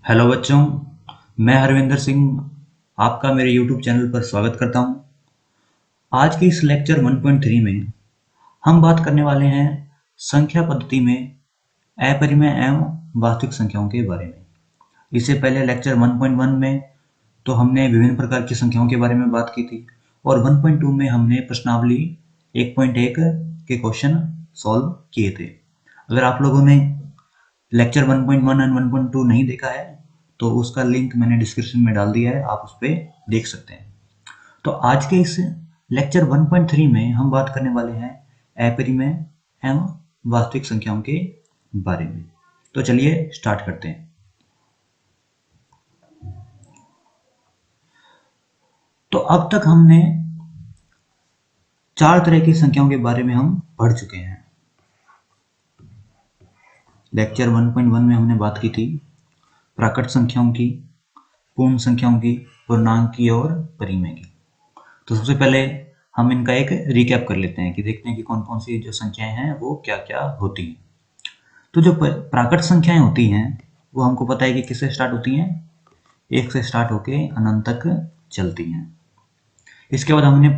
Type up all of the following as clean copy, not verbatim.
Hello बच्चों, मैं हरविंदर सिंह आपका मेरे YouTube चैनल पर स्वागत करता हूं। आज के इस लेक्चर 1.3 में हम बात करने वाले हैं संख्या पद्धति में अपरिमेय एवं वास्तविक संख्याओं के बारे में। इससे पहले लेक्चर 1.1 में तो हमने विभिन्न प्रकार की संख्याओं के बारे में बात की थी और 1.2 में हमने प्रश्नावली 1.1 के क्वेश्चन सॉल्व किए थे। अगर आप लोगों ने लेक्चर 1.1 एंड 1.2 नहीं देखा है तो उसका लिंक मैंने डिस्क्रिप्शन में डाल दिया है, आप उस पर देख सकते हैं। तो आज के इस लेक्चर 1.3 में हम बात करने वाले हैं अपरिमेय एवं वास्तविक संख्याओं के बारे में। तो चलिए स्टार्ट करते हैं। तो अब तक हमने चार तरह की संख्याओं के बारे में हम पढ़ चुके हैं। लेक्चर 1.1 में हमने बात की थी प्राकृत संख्याओं की, पूर्ण संख्याओं की, पूर्णांक की और परिमेय की। तो सबसे पहले हम इनका एक रिकैप कर लेते हैं कि देखते हैं कि कौन कौन सी जो संख्याएं हैं वो क्या क्या होती हैं। तो जो प्राकृत संख्याएं होती हैं वो हमको पता है कि किससे स्टार्ट होती हैं, एक से स्टार्ट होके अनंत तक चलती हैं। इसके बाद हमने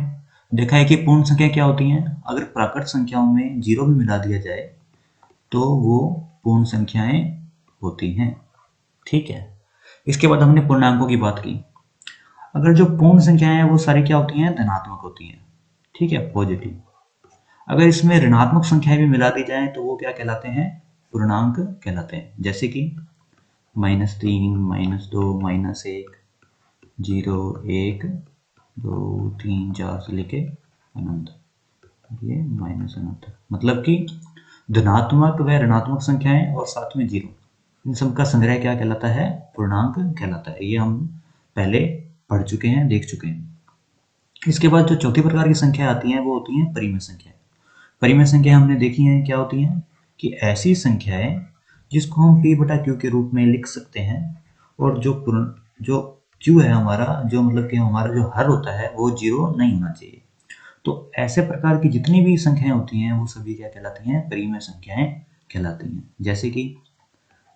देखा है कि पूर्ण संख्या क्या होती हैं। अगर प्राकृत संख्याओं में जीरो भी मिला दिया जाए तो वो पूर्ण संख्याएं होती हैं। ठीक है। इसके बाद हमने पूर्णांकों की बात की। अगर जो पूर्ण संख्याएं हैं वो सारी क्या होती हैं, धनात्मक होती हैं। ठीक है, पॉजिटिव। अगर इसमें ऋणात्मक संख्याएं भी मिला दी जाए तो वो क्या कहलाते हैं, पूर्णांक कहलाते हैं। जैसे कि -3, -2, -1, 0, 1, 2, 3, 4 से लेके अनंत, ये माइनस अनंत। मतलब कि धनात्मक व ऋणात्मक संख्याएं और साथ में जीरो, इन सब का संग्रह क्या कहलाता है, पूर्णांक कहलाता है। ये हम पहले पढ़ चुके हैं, देख चुके हैं। इसके बाद जो चौथी प्रकार की संख्या आती हैं वो होती हैं परिमेय संख्या। परिमेय संख्या हमने देखी हैं क्या होती हैं, कि ऐसी संख्याएं जिसको हम p बटा q के रूप में लिख सकते हैं और जो q है हमारा, जो मतलब कि हमारा जो हर होता है वो जीरो नहीं होना चाहिए। तो ऐसे प्रकार की जितनी भी संख्याएं होती हैं वो सभी क्या कहलाती हैं, परिमेय संख्याएं कहलाती हैं। जैसे कि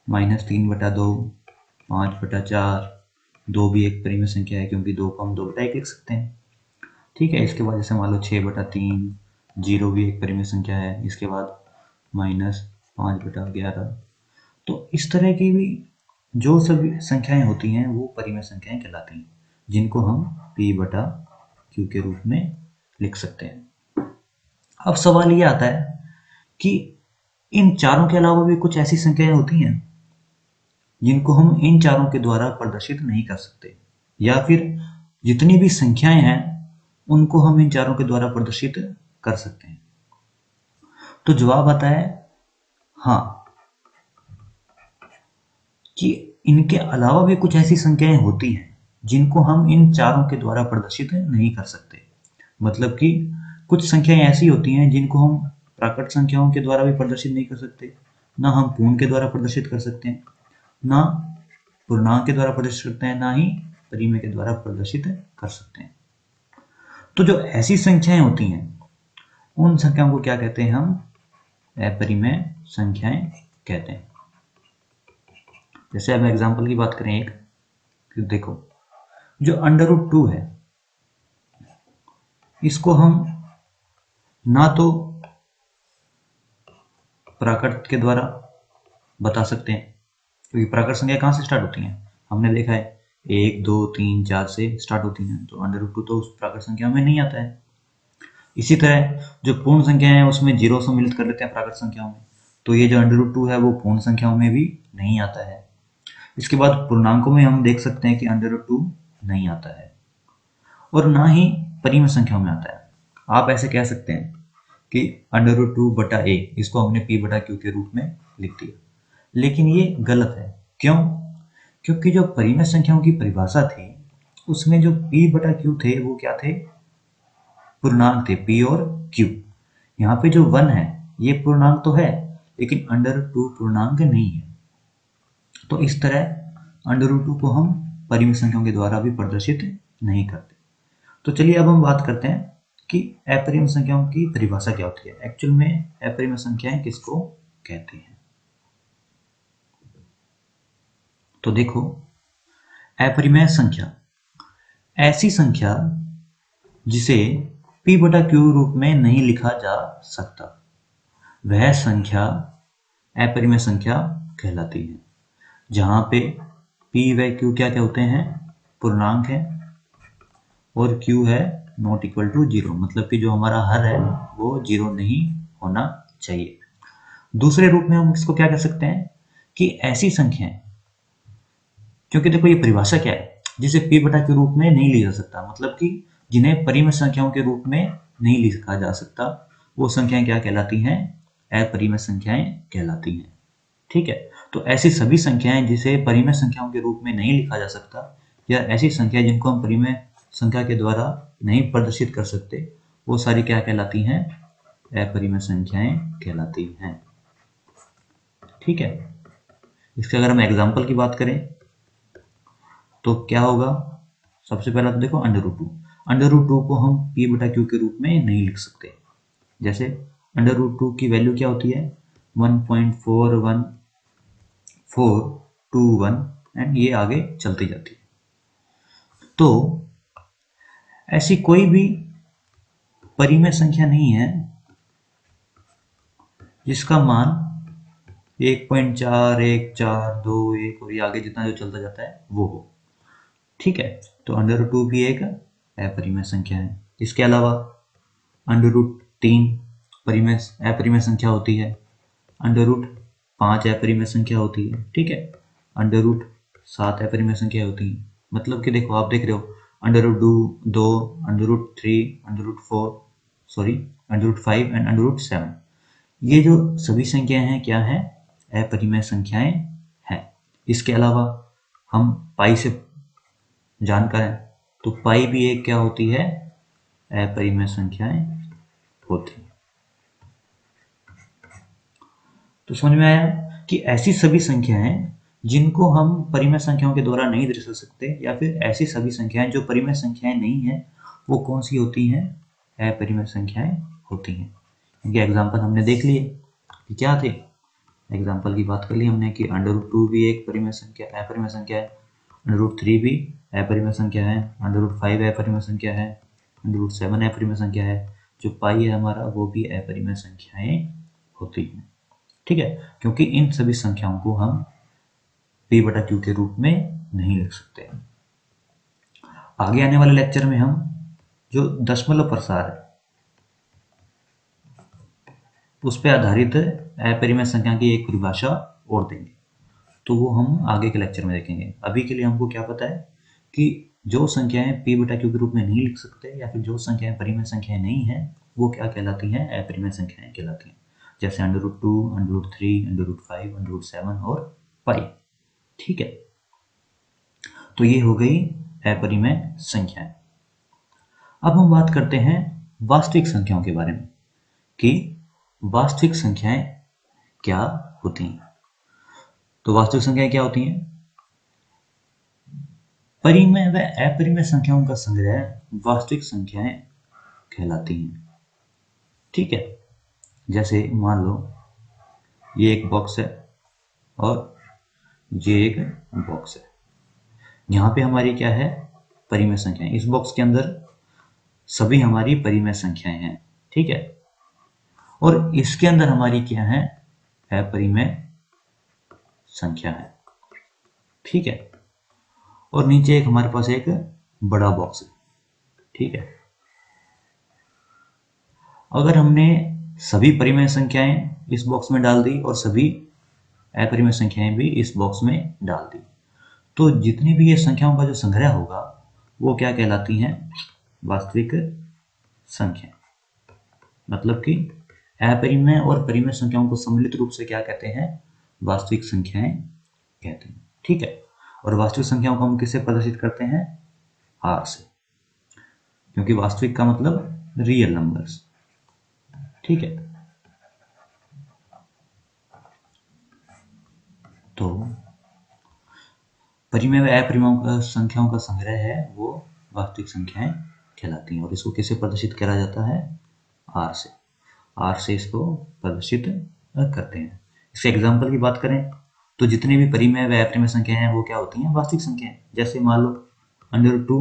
-3/2, 5/4, 2 भी एक परिमेय संख्या है क्योंकि 2 को हम 2/1 लिख सकते हैं। ठीक है। इसके बाद जैसे मान लो 6/3, 0 भी एक परिमेय संख्या है। इसके बाद -5/11। तो इस तरह की भी जो सभी संख्याएं होती हैं वो परिमेय संख्याएं कहलाती हैं, जिनको हम p/q के रूप में लिख सकते हैं। अब सवाल ये आता है कि इन चारों के अलावा भी कुछ ऐसी संख्याएं होती हैं जिनको हम इन चारों के द्वारा प्रदर्शित नहीं कर सकते, या फिर जितनी भी संख्याएं हैं उनको हम इन चारों के द्वारा प्रदर्शित कर सकते हैं। तो जवाब आता है हाँ, कि इनके अलावा भी कुछ ऐसी संख्याएं होती हैं जिनको हम इन चारों के द्वारा प्रदर्शित नहीं कर सकते। मतलब कि कुछ संख्याएं ऐसी होती हैं जिनको हम प्राकृत संख्याओं के द्वारा भी प्रदर्शित नहीं कर सकते, ना हम पूर्ण के द्वारा प्रदर्शित कर सकते हैं, ना पूर्णांक के द्वारा प्रदर्शित करते हैं, ना ही परिमेय के द्वारा प्रदर्शित कर सकते हैं। तो जो ऐसी संख्याएं होती हैं उन संख्याओं को क्या कहते हैं, हम अपरिमेय संख्याएं कहते हैं। जैसे अब एग्जांपल की बात करें एक, देखो जो √2 है इसको हम ना तो प्राकृत के द्वारा बता सकते हैं, क्योंकि प्राकृत संख्या कहाँ से स्टार्ट होती हैं, हमने देखा है 1, 2, 3, 4 से स्टार्ट होती हैं। तो √2 तो उस प्राकृत संख्या में नहीं आता है। इसी तरह जो पूर्ण संख्या है उसमें जीरो सम्मिलित कर लेते हैं प्राकृत संख्याओं में, तो ये जो √2 है वो पूर्ण संख्याओं में भी नहीं आता है। इसके बाद पूर्णांकों में हम देख सकते हैं कि √2 नहीं आता है और ना ही परिमेय संख्याओं में आता है। आप ऐसे कह सकते हैं कि √2/a इसको हमने p/q के रूप में लिख दिया, लेकिन ये गलत है। क्यों? क्योंकि जो परिमेय संख्याओं की परिभाषा थी उसमें जो p/q थे वो क्या थे, पूर्णांक थे, p और q। यहाँ पे जो 1 है ये पूर्णांक तो है लेकिन √2 पूर्णांक नहीं है। तो इस तरह √2 को हम परिमेय संख्याओं के द्वारा भी प्रदर्शित नहीं करते। तो चलिए अब हम बात करते हैं कि अपरिमेय संख्याओं की परिभाषा क्या होती है। एक्चुअल में अपरिमेय संख्याएं किसको कहते हैं। तो देखो, अपरिमेय संख्या ऐसी संख्या जिसे p बटा q रूप में नहीं लिखा जा सकता, वह संख्या अपरिमेय संख्या कहलाती है। जहां पे p व q क्या होते हैं, पूर्णांक है, और q है नॉट इक्वल टू 0, मतलब कि जो हमारा हर है वो 0 नहीं होना चाहिए। दूसरे रूप में हम इसको क्या कह सकते हैं कि ऐसी संख्याएं, क्योंकि देखो ये परिभाषा क्या है, जिसे p बटा के रूप में नहीं लिया जा सकता, मतलब कि जिन्हें परिमेय संख्याओं के रूप में नहीं लिखा जा सकता, वो संख्याएं क्या कहलाती हैं, अपरिमेय संख्याएं कहलाती हैं। ठीक है, तो ऐसी सभी संख्याएं जिसे परिमेय संख्याओं के रूप में नहीं लिखा जा सकता, या ऐसी संख्याएं जिनको हम परिमेय संख्या के द्वारा नहीं प्रदर्शित कर सकते, वो सारी क्या कहलाती हैं, अपरिमेय संख्याएं कहलाती हैं। ठीक है, इसके अगर हम एग्जाम्पल की बात करें तो क्या होगा, सबसे पहला तो देखो अंडर रूट 2 को हम p बटा q के रूप में नहीं लिख सकते। जैसे अंडर रूट 2 की वैल्यू क्या होती है, 1.41421, एंड ये आगे चलती जाती है। तो ऐसी कोई भी परिमेय संख्या नहीं है जिसका मान 1.4142 और ये आगे जितना जो चलता जाता है वो हो। ठीक है, तो अंडर रूट 2 भी एक अपरिमेय संख्या है। इसके अलावा अंडर रूट 3 अपरिमेय संख्या होती है, अंडर रूट 5 अपरिमेय संख्या होती है। ठीक है, अंडर रूट 7 अपरिमेय संख्या होती है। मतलब कि देखो, आप देख रहे हो under root 2, under root 3, under root 5 and under root 7, ये जो सभी संख्याएं हैं क्या है, अपरिमेय संख्याएं हैं। इसके अलावा हम पाई से जानकर है, तो पाई भी एक क्या होती है, अपरिमेय संख्याएं होती है। तो समझ में आया कि ऐसी सभी संख्याएं जिनको हम परिमेय संख्याओं के द्वारा नहीं दर्शा सकते, या फिर ऐसी सभी संख्याएं जो परिमेय संख्याएं नहीं है, वो कौन सी होती हैं, अपरिमेय संख्याएं होती हैं। इनके एग्जाम्पल हमने देख लिए कि क्या थे, एग्जाम्पल की बात कर ली हमने कि अंडर रूट 2 भी एक अपरिमेय संख्या है, अंडर रूट 3 भी अपरिमेय संख्या है, अंडर रूट 5 अपरिमेय संख्या है, अंडर रूट 7 अपरिमेय संख्या है, जो पाई है हमारा वो भी अपरिमेय संख्याएं होती हैं। ठीक है, क्योंकि इन सभी संख्याओं को हम p बटा q के रूप में नहीं लिख सकते। आगे आने वाले लेक्चर में हम जो दशमलव प्रसार है उस पर आधारित अपरिमेय संख्या की एक परिभाषा और देंगे, तो वो हम आगे के लेक्चर में देखेंगे। अभी के लिए हमको क्या पता है कि जो संख्याएं p बटा q के रूप में नहीं लिख सकते, या फिर जो संख्याएं परिमेय संख्याएं नहीं है, वो क्या कहलाती हैं, अपरिमेय संख्याएं कहलाती हैं। जैसे under root 2, under root 3, under root 5, under root 7 और पाई। ठीक है, तो ये हो गई अपरिमेय संख्याएं। अब हम बात करते हैं वास्तविक संख्याओं के बारे में कि वास्तविक संख्याएं क्या होती हैं। तो वास्तविक संख्याएं क्या होती हैं, परिमेय व अपरिमेय संख्याओं का संग्रह वास्तविक संख्याएं कहलाती हैं। ठीक है, जैसे मान लो ये एक बॉक्स है और ये एक बॉक्स है, यहाँ पे हमारी क्या है, परिमेय संख्याएं। इस बॉक्स के अंदर सभी हमारी परिमेय संख्याएं हैं। ठीक है, और इसके अंदर हमारी क्या है, अपरिमेय संख्या है। ठीक है, और नीचे एक हमारे पास एक बड़ा बॉक्स है। ठीक है, अगर हमने सभी परिमेय संख्याएं इस बॉक्स में डाल दी और सभी अपरिमेय संख्याएं भी इस बॉक्स में डाल दी, तो जितनी भी ये संख्याओं का जो संग्रह होगा वो क्या कहलाती हैं, वास्तविक संख्या। मतलब कि अपरिमेय और परिमेय संख्याओं को सम्मिलित रूप से क्या कहते हैं, वास्तविक संख्याएं कहते हैं। ठीक है, और वास्तविक संख्याओं को हम किससे प्रदर्शित करते हैं, r से, क्योंकि वास्तविक का मतलब रियल नंबर्स। ठीक है, तो परिमेय व अपरिमेय संख्याओं का संग्रह है वो वास्तविक संख्याएं कहलाती हैं, और इसको कैसे प्रदर्शित करा जाता है, r से इसको प्रदर्शित करते हैं। इसके एग्जाम्पल की बात करें तो जितनी भी परिमेय व अपरिमेय संख्या हैं वो क्या होती हैं, वास्तविक संख्या है। जैसे मान लो √2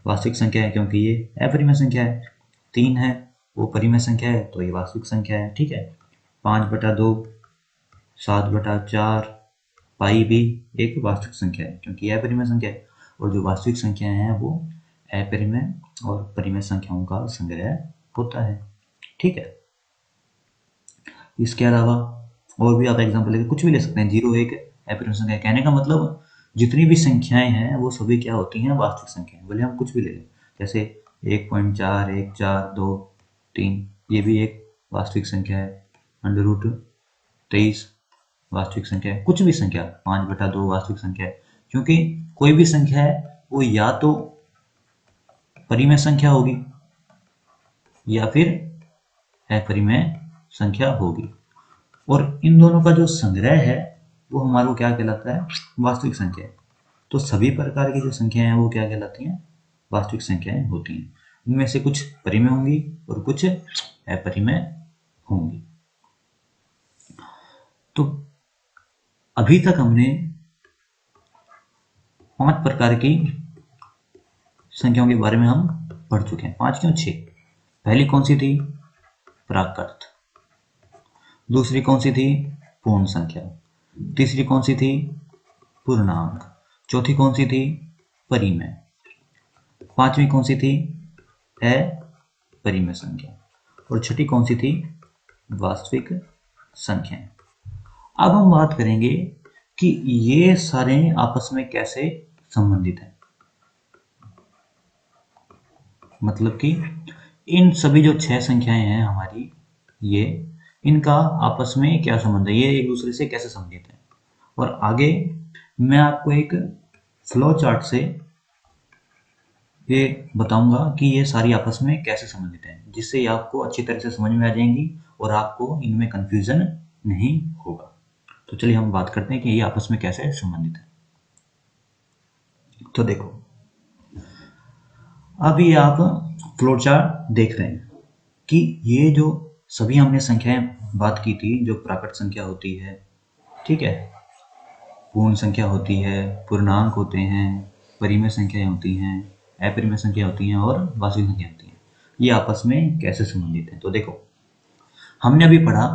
वास्तविक संख्या है क्योंकि ये अपरिमेय संख्या है, 3 है वो परिमेय संख्या है तो ये वास्तविक संख्या है, ठीक है। 5/2 7/4 पाई भी एक वास्तविक संख्या है क्योंकि यह अपरिमेय संख्या है, और जो वास्तविक संख्याएं हैं वो अपरिमेय और परिमेय संख्याओं का संग्रह होता है, ठीक है। इसके अलावा और भी आप एग्जांपल लेके कुछ भी ले सकते हैं। 0 एक अपरिमेय संख्या है, कहने का मतलब जितनी भी संख्याएं हैं वो सभी क्या होती हैं, वास्तविक संख्याएं, भले हम कुछ भी ले लें। जैसे 1.4 1 4 2 3 ये भी एक वास्तविक संख्या है, √23 वास्तविक संख्या है, कुछ भी संख्या 5/2 वास्तविक संख्या है, क्योंकि कोई भी संख्या है वो या तो परिमेय संख्या होगी या फिर अपरिमेय संख्या होगी, और इन दोनों का जो संग्रह है वो हमारे को क्या कहलाता है, वास्तविक संख्या है। तो सभी प्रकार की जो संख्याएं हैं वो क्या कहलाती हैं, वास्तविक संख्याएं होती हैं। उनमें से कुछ परिमेय होंगी और कुछ अपरिमेय होंगी। तो अभी तक हमने 5 प्रकार की संख्याओं के बारे में हम पढ़ चुके हैं। 5 क्यों 6? पहली कौन सी थी, प्राकृत। दूसरी कौन सी थी, पूर्ण संख्या। तीसरी कौन सी थी, पूर्णांक। चौथी कौन सी थी, परिमेय। पांचवी कौन सी थी, अपरिमेय संख्या। और छठी कौन सी थी, वास्तविक संख्या। अब हम बात करेंगे कि ये सारे आपस में कैसे संबंधित हैं, मतलब कि इन सभी जो 6 संख्याएं हैं हमारी, ये इनका आपस में क्या संबंध है, ये एक दूसरे से कैसे संबंधित है। और आगे मैं आपको एक फ्लो चार्ट से ये बताऊंगा कि ये सारी आपस में कैसे संबंधित हैं, जिससे ये आपको अच्छी तरह से समझ में आ जाएंगी और आपको इनमें कंफ्यूजन नहीं होगा। तो चलिए हम बात करते हैं कि ये आपस में कैसे संबंधित है। तो देखो, अभी आप फ्लो चार्ट देख रहे हैं कि ये जो सभी हमने संख्याएं बात की थी, जो प्राकृत संख्या होती है, ठीक है, पूर्ण संख्या होती है, पूर्णांक होते हैं, परिमेय संख्याएं होती हैं, अपरिमेय संख्या होती हैं और वास्तविक संख्या होती हैं, ये आपस में कैसे संबंधित हैं। तो देखो, हमने अभी पढ़ा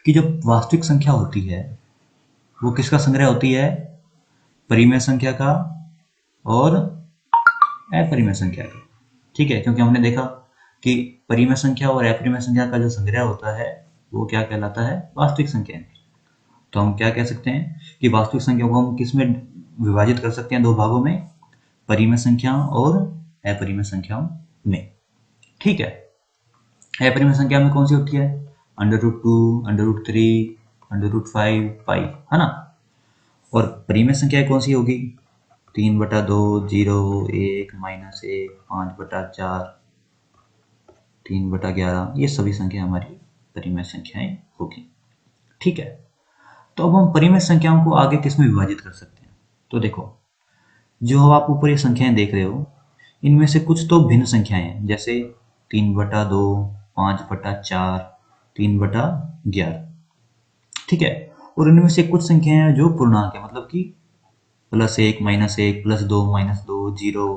कि जो वास्तविक संख्या होती है वो किसका संग्रह होती है, परिमेय संख्या का और अपरिमेय संख्या का, ठीक है। क्योंकि हमने देखा कि परिमेय संख्या और अपरिमेय संख्या का जो संग्रह होता है वो क्या कहलाता है, वास्तविक संख्या। तो हम क्या कह सकते हैं कि वास्तविक संख्या को हम किस में विभाजित कर सकते हैं, दो भागों में, परिमेय संख्याओं और अपरिमेय संख्याओं में, ठीक है। अपरिमेय संख्या में कौन सी होती है, √2 √3 √5 पाई, है ना। और परिमेय संख्या कौन सी होगी, 3/2 0 1 -1 5/4 3/11, ये सभी संख्या हमारी परिमेय संख्याएं होगी, ठीक है। तो अब हम परिमेय संख्याओं को आगे किस में विभाजित कर सकते हैं। तो देखो, जो आप ऊपर ये संख्याएं देख रहे हो, इनमें से कुछ तो भिन्न संख्याएं हैं, जैसे 3/2 5/4 3/11, ठीक है। और इनमें से कुछ संख्याएं हैं जो पूर्णांक है, मतलब कि +1 -1 +2 -2 0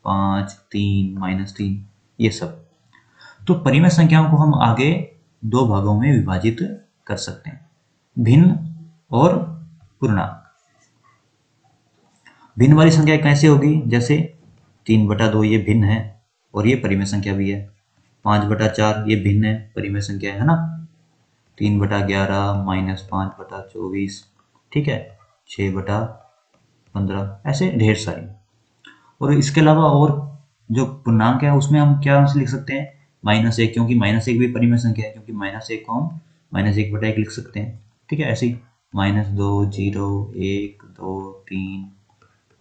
5 3 -3, ये सब। तो परिमेय संख्याओं को हम आगे दो भागों में विभाजित कर सकते हैं, भिन्न और पूर्णांक। भिन्न वाली संख्या कैसे होगी, जैसे 3/2 ये भिन्न है और ये परिमेय संख्या भी है, 5/4 ये भिन्न है, परिमेय संख्या है ना, 3/11 -5/24, ठीक है, 6/15, ऐसे ढेर सारी। और इसके अलावा और जो पूर्णांक है उसमें हम क्या लिख सकते हैं, -1, क्योंकि -1 भी परिमेय संख्या है, क्योंकि -1 को हम -1/1 लिख सकते हैं, ठीक है। ऐसे ही -2 0 1 2 3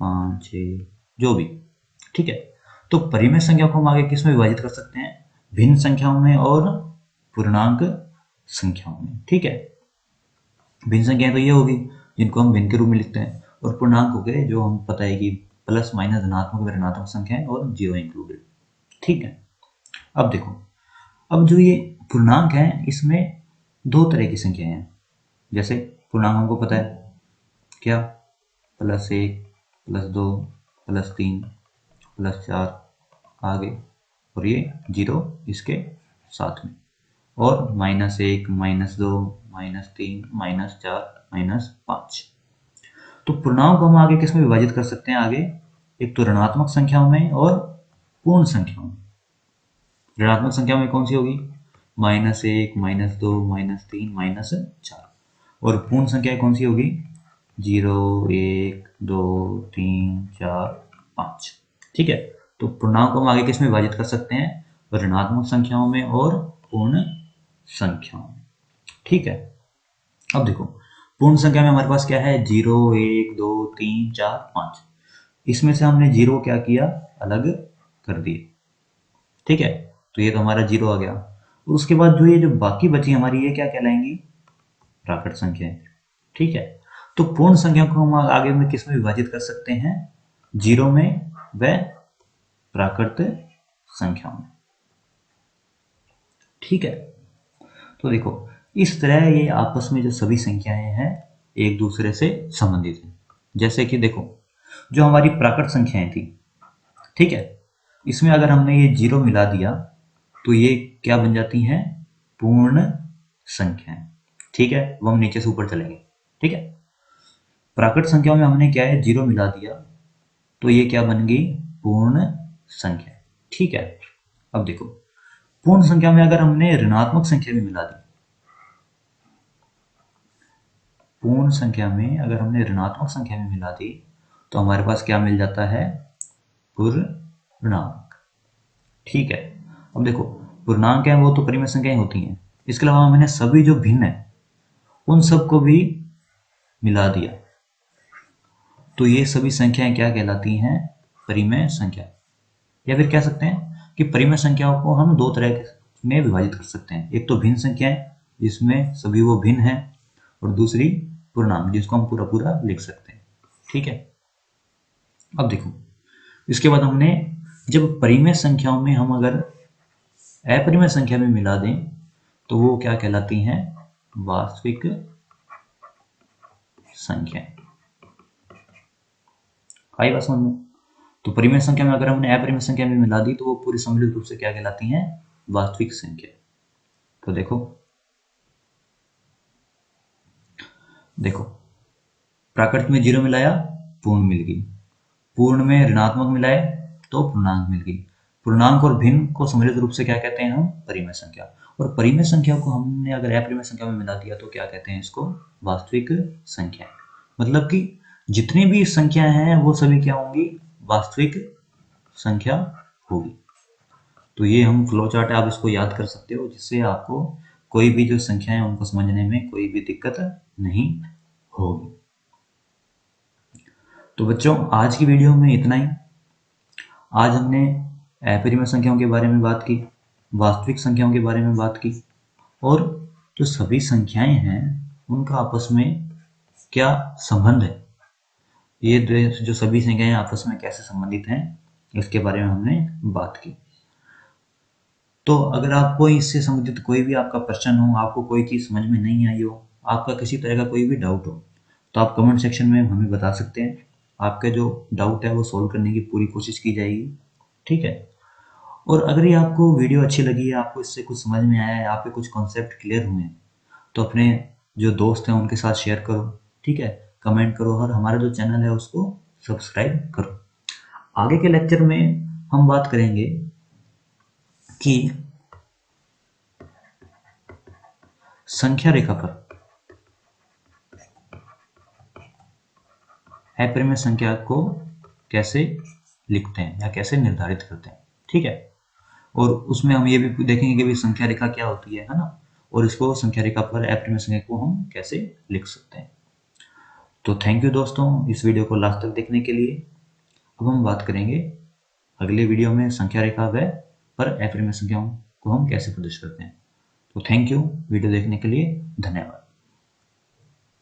5 6 जो भी, ठीक है। तो परिमेय संख्या को हम आगे किस में विभाजित कर सकते हैं, भिन्न संख्याओं में और पूर्णांक संख्याओं में, ठीक है। भिन्न संख्याएं तो ये होगी जिनको हम भिन्न के रूप में लिखते हैं, और पूर्णांक हो गए जो हम पता है कि प्लस माइनस धनात्मक व ऋणात्मक संख्याएं और जीरो इंक्लूडेड, ठीक है। अब देखो, अब जो ये पूर्णांक है इसमें दो तरह की संख्याएं हैं। जैसे पूर्णांक हमको पता है क्या, +1 +2 +3 +4 आगे, और ये 0 इसके साथ में, और -1 -2 -3 -4 -5। तो पूर्णांक को हम आगे किस में विभाजित कर सकते हैं? आगे एक तो ऋणात्मक संख्याओं में और पूर्ण संख्याओं में। ऋणात्मक संख्याओं में कौन सी होगी? -1 -2 -3 -4। और पूर्ण संख्याएं कौन सी होगी? 0 1 2 3 4 5। ठीक है, तो पूर्णांक को हम आगे किस में विभाजित कर सकते हैं? ऋणात्मक संख्याओं में और पूर्ण संख्याओं में। ठीक है, अब देखो पूर्ण संख्या में हमारे पास क्या है? 0 1 2 3 4 5। इसमें से हमने 0 क्या किया? अलग कर दिए। ठीक है, तो ये तो हमारा 0 आ गया। उसके बाद जो ये जो बाकी बची हमारी, ये क्या कहलाएंगी? प्राकृत संख्याएं। ठीक है, तो पूर्ण संख्या को हम आगे में किस में विभाजित कर सकते हैं? 0 में व प्राकृत संख्याओं में। ठीक है, तो देखो इस तरह ये आपस में जो सभी संख्याएं हैं एक दूसरे से संबंधित हैं। जैसे कि देखो जो हमारी प्राकृत संख्याएं थी, ठीक है, इसमें अगर हमने ये 0 मिला दिया तो ये क्या बन जाती हैं? पूर्ण संख्याएं। ठीक है, वो हम नीचे से ऊपर चलेंगे। ठीक है, प्राकृत संख्याओं में हमने क्या है? 0 मिला दिया तो ये क्या बन गई? पूर्ण संख्या। ठीक है, अब देखो पूर्ण संख्या में अगर हमने ऋणात्मक संख्या भी मिला दी, पूर्ण संख्या में अगर हमने ऋणात्मक संख्या में मिला दी तो हमारे पास क्या मिल जाता है? पूर्णांक। ठीक है, अब देखो पूर्णांक है वो तो परिमेय संख्याएं होती हैं, इसके अलावा मैंने सभी जो भिन्न है उन सबको भी मिला दिया तो ये सभी संख्याएं क्या कहलाती हैं? परिमेय संख्या। या फिर कह सकते हैं कि परिमेय संख्याओं को हम दो तरह में विभाजित कर सकते हैं। एक तो भिन्न संख्याएं जिसमें सभी वो भिन्न है, और दूसरी पूर्णांक जिसको हम पूरा पूरा लिख सकते हैं। ठीक है, अब देखो इसके बाद हमने जब परिमेय संख्याओं में हम अगर अपरिमेय संख्या में मिला दें तो वो क्या कहलाती हैं? वास्तविक संख्या। आई बात समझ में? तो परिमेय संख्या में अगर हमने अपरिमेय संख्या में मिला दी तो वो पूरी सम्मिलित रूप से क्या कहलाती हैं? वास्तविक संख्या। तो देखो प्राकृत में 0 मिलाया, पूर्ण मिल गई। पूर्ण में ऋणात्मक मिलाए तो पूर्णांक मिल गई। पूर्णांक और भिन्न को सम्मिलित रूप से क्या कहते हैं हम? परिमेय संख्या। और परिमेय संख्या को हमने अगर अपरिमेय संख्या में मिला दिया तो क्या कहते हैं इसको? वास्तविक संख्या। मतलब कि जितनी भी संख्याएं हैं वो सभी क्या होंगी? वास्तविक संख्या होगी। तो ये हम फ्लो चार्ट है, आप इसको याद कर सकते हो, जिससे आपको कोई भी जो संख्याएं उनको समझने में कोई भी दिक्कत नहीं होगी। तो बच्चों आज की वीडियो में इतना ही। आज हमने अपरिमेय संख्याओं के बारे में बात की, वास्तविक संख्याओं के बारे में बात की, और जो सभी संख्याएं हैं उनका आपस में क्या संबंध है, ये जो सभी संख्याएं आपस में कैसे संबंधित हैं इसके बारे में हमने बात की। तो अगर आपको इससे संबंधित कोई भी आपका प्रश्न हो, आपको कोई चीज़ समझ में नहीं आई हो, आपका किसी तरह का कोई भी डाउट हो, तो आप कमेंट सेक्शन में हमें बता सकते हैं। आपका जो डाउट है वो सॉल्व करने की पूरी कोशिश की जाएगी। ठीक है, और अगर ये आपको वीडियो अच्छी लगी है, आपको इससे कुछ समझ में आया है, आपके कुछ कॉन्सेप्ट क्लियर हुए हैं, तो अपने जो दोस्त हैं उनके साथ शेयर करो। ठीक है, कमेंट करो, और हमारा जो चैनल है उसको सब्सक्राइब करो। आगे के लेक्चर में हम बात करेंगे कि संख्या रेखा पर अपरिमेय संख्या को कैसे लिखते हैं या कैसे निर्धारित करते हैं। ठीक है, और उसमें हम ये भी देखेंगे कि भी संख्या रेखा क्या होती है ना, और इसको संख्या रेखा पर अपरिमेय संख्या को हम कैसे लिख सकते हैं। तो थैंक यू दोस्तों इस वीडियो को लास्ट तक देखने के लिए। अब हम बात करेंगे अगले वीडियो में संख्या रेखा व पर अपरिमेय संख्याओं को हम कैसे प्रदर्शित करते हैं। तो थैंक यू वीडियो देखने के लिए, धन्यवाद।